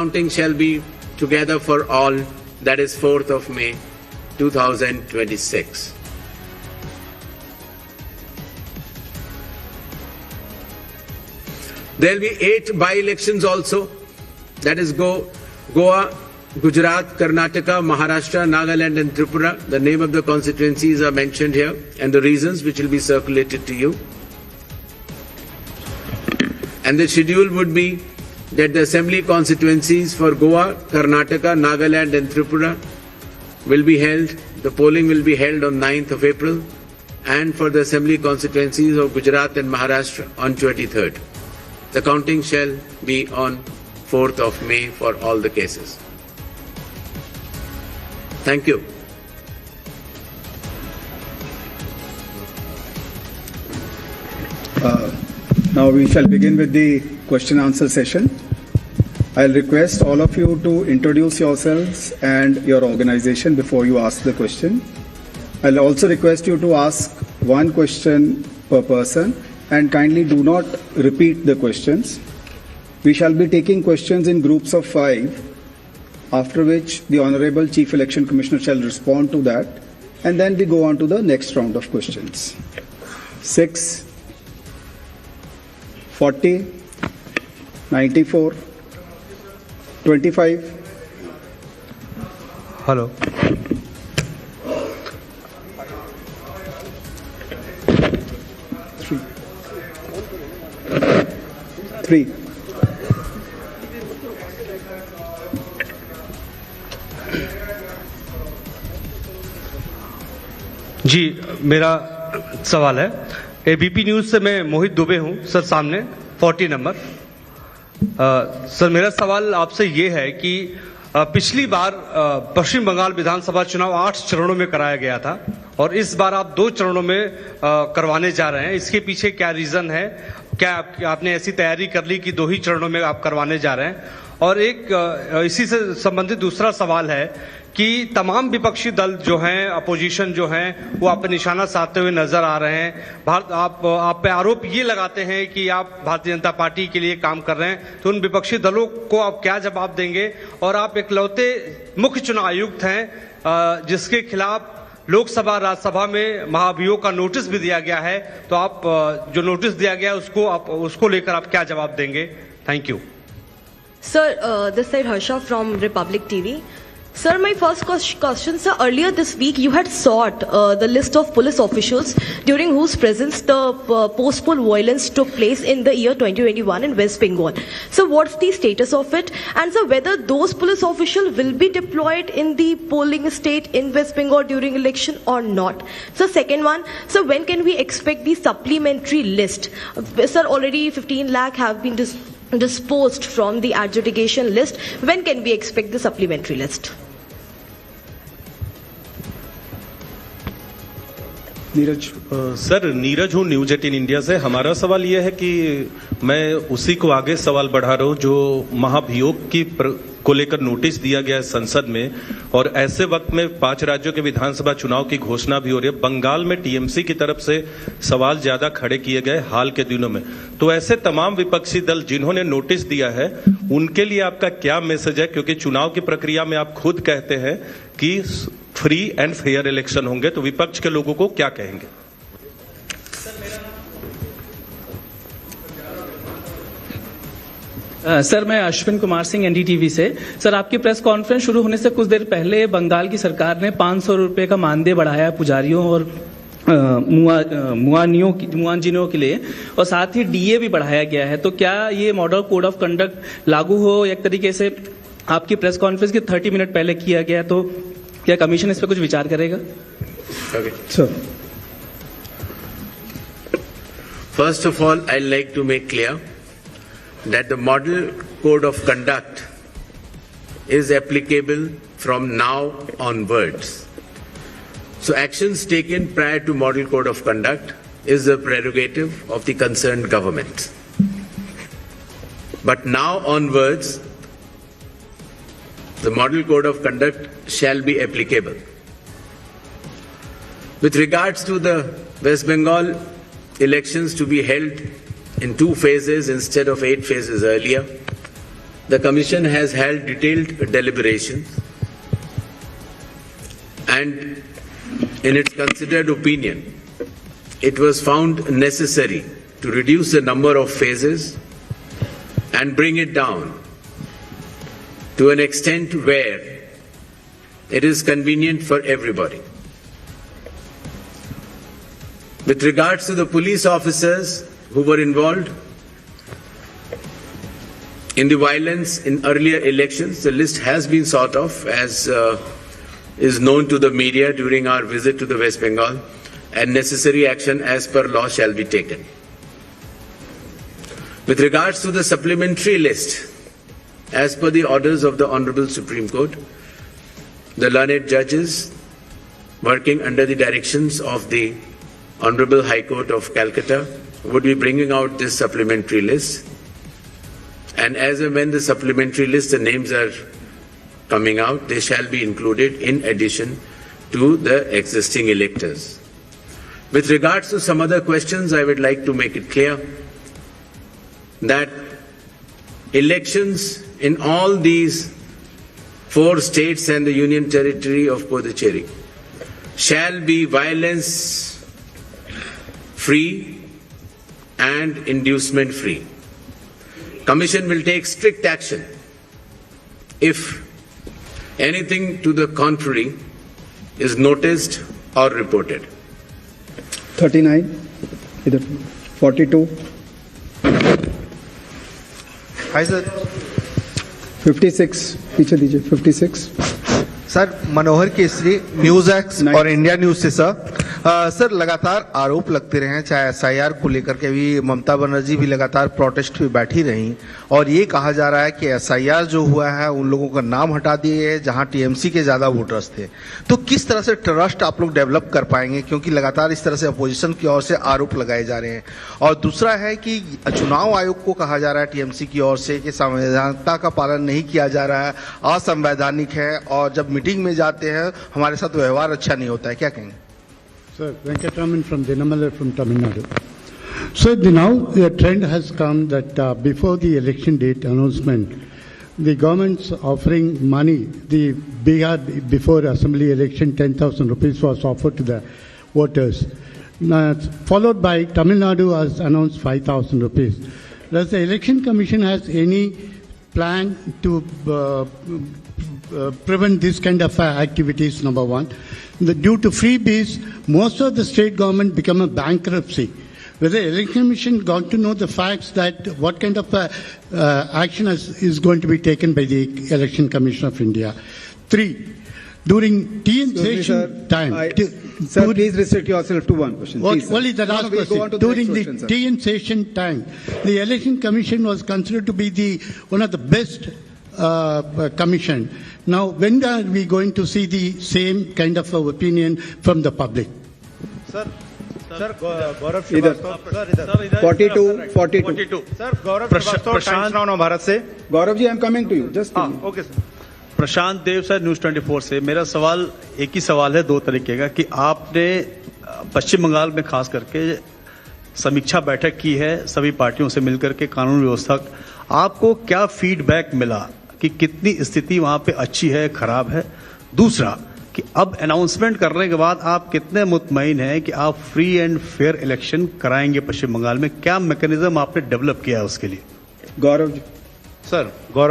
Counting shall be together for all, that is 4th of May 2026. There will be 8 by-elections also, that is Goa, Gujarat, Karnataka, Maharashtra, Nagaland and Tripura. The name of the constituencies are mentioned here and the reasons which will be circulated to you. And the schedule would be that the assembly constituencies for Goa, Karnataka, Nagaland and Tripura will be held, the polling will be held on 9th of April, and for the assembly constituencies of Gujarat and Maharashtra on 23rd. The counting shall be on 4th of May for all the cases. Thank you. Now we shall begin with the question answer session. I'll request all of you to introduce yourselves and your organization before you ask the question. I'll also request you to ask one question per person and kindly do not repeat the questions. We shall be taking questions in groups of 5, after which the Honorable Chief Election Commissioner shall respond to that, and then we go on to the next round of questions. 6, 40, 94, 25. Hello. 3. जी, मेरा सवाल है ABP news से मैं मोहित दुबे हूं sir, सामने 40 number. Sir मेरा सवाल आपसे ये है कि पिछली बार पश्चिम बंगाल विधानसभा चुनाव 8 चरणों में कराया गया था और इस बार आप 2 चरणों में करवाने जा रहे हैं। इसके पीछे क्या रीजन है? क्या आपने ऐसी तैयारी कर ली कि 2 ही चरणों में आप करवाने जा रहे हैं? और एक इसी से संबंधित दूसरा सवाल है कि तमाम विपक्षी दल जो हैं, अपोजिशन जो हैं, वो आप पे निशाना साधते हुए नजर आ रहे हैं। आप पे आरोप ये लगाते हैं कि आप भारतीय जनता पार्टी के लिए काम कर रहे हैं, तो उन विपक्षी दलों को आप क्या जवाब देंगे? और आप इकलौते मुख्य चुनाव आयुक्त हैं जिसके खिलाफ लोकसभा राज्यसभा में महाभियोग का नोटिस भी दिया गया है, तो आप जो नोटिस दिया गया उसको लेकर आप क्या जवाब देंगे? Thank you sir. This side Harsha from Republic TV. Sir, my first question, sir, earlier this week you had sought the list of police officials during whose presence the post-poll violence took place in the year 2021 in West Bengal. So what's the status of it? And sir, whether those police officials will be deployed in the polling state in West Bengal during election or not? So second one, so when can we expect the supplementary list? Sir, already 15 lakh have been disposed from the adjudication list. When can we expect the supplementary list? Neeraj. Sir Neeraj हूँ news 18 India से। हमारा सवाल यह है कि मैं उसी को आगे सवाल बढ़ा रहा हूँ जो महाभियोग को लेकर नोटिस दिया गया है संसद में, और ऐसे वक्त में 5 राज्यों के विधानसभा चुनाव की घोषणा भी हो रही है। बंगाल में टीएमसी की तरफ से सवाल ज्यादा खड़े किए गए हाल के दिनों में, तो ऐसे तमाम विपक्षी दल जिन्होंने नोटिस दिया है उनके लिए आपका क्या मैसेज है? क्योंकि चुनाव की प्रक्रिया में आप खुद कहते हैं कि फ्री एंड फेयर इलेक्शन होंगे, तो विपक्ष के लोगों को क्या कहेंगे? सर मैं अश्विन कुमार सिंह एनडीटीवी से। सर आपकी प्रेस कॉन्फ्रेंस शुरू होने से कुछ देर पहले बंगाल की सरकार ने 500 रुपए का मानदेय बढ़ाया पुजारियों और मुआजिनों के लिए, और साथ ही डीए भी बढ़ाया गया है। तो क्या ये मॉडल कोड ऑफ कंडक्ट लागू हो एक तरीके से आपकी प्रेस कॉन्फ्रेंस के 30 मिनट पहले किया गया, तो क्या कमीशन इस पर कुछ विचार करेगा? First of all, I'd like to make clear that the model code of conduct is applicable from now onwards. So actions taken prior to model code of conduct is the prerogative of the concerned government. But now onwards, the model code of conduct shall be applicable. With regards to the West Bengal elections to be held in 2 phases instead of 8 phases earlier, the Commission has held detailed deliberations and in its considered opinion, it was found necessary to reduce the number of phases and bring it down to an extent where it is convenient for everybody. With regards to the police officers who were involved in the violence in earlier elections, the list has been sort of, as is known to the media during our visit to the West Bengal, and necessary action as per law shall be taken. With regards to the supplementary list, as per the orders of the Honorable Supreme Court, the learned judges working under the directions of the Honorable High Court of Calcutta would be bringing out this supplementary list. And as and when the supplementary list, the names are coming out, they shall be included in addition to the existing electors. With regards to some other questions, I would like to make it clear that elections in all these 4 states and the Union Territory of Puducherry shall be violence-free and inducement-free. Commission will take strict action if anything to the contrary is noticed or reported. 39, इधर 42, hi sir 56, पीछे दीजिए 56, sir मनोहर Kesari news x और India news से sir लगातार आरोप लगते रहे, चाहे एसआईआर को लेकर के भी ममता बनर्जी भी लगातार प्रोटेस्ट में बैठी रही और ये कहा जा रहा है कि एसआईआर जो हुआ है उन लोगों का नाम हटा दिए गए जहां टीएमसी के ज्यादा वोटर्स थे। तो किस तरह से ट्रस्ट आप लोग डेवलप कर पाएंगे, क्योंकि लगातार इस तरह से अपोजिशन की ओर से आरोप लगाए जा रहे हैं। और दूसरा है कि चुनाव आयोग को कहा जा रहा है टीएमसी की ओर से कि संवैधानिकता का पालन नहीं किया जा रहा है, असंवैधानिक है और जब मीटिंग में जाते हैं हमारे साथ व्यवहार अच्छा नहीं होता है, क्या कहेंगे? Sir, Venkataraman from Dinamala from Tamil Nadu. So now the trend has come that before the election date announcement, the government's offering money. The Bihar before assembly election 10,000 rupees was offered to the voters. Now, followed by Tamil Nadu has announced 5,000 rupees. Does the election commission has any plan to prevent this kind of activities? Number one. Due to freebies, most of the state government become a bankruptcy. Whether the election commission got to know the facts that what kind of action is going to be taken by the election commission of India. 3, during TN session time. Sir, please restrict yourself to one question. Please, sir. Only the last question. During the TN session time, the election commission was considered to be one of the best commission. Now, when are we going to see the same kind of opinion from the public? Sir Gaurav इधर 42, sir Gaurav Srivastava Nav Bharat से। Gaurav ji, I am coming to you, just okay sir. Prashant Dev sir, news 24 से। मेरा सवाल एक ही सवाल है, 2 तरीके का, कि आपने पश्चिम बंगाल में खास करके समीक्षा बैठक की है सभी पार्टियों से मिलकर के कानून व्यवस्था, आपको क्या फीडबैक मिला कि कितनी स्थिति वहां पे अच्छी है, खराब है? दूसरा कि अब अनाउंसमेंट करने के बाद आप कितने मुतमईन हैं कि आप फ्री एंड फेयर इलेक्शन कराएंगे पश्चिम बंगाल में? क्या मैकेनिज्म आपने डेवलप किया है उसके लिए? गौरव जी। सर गौरव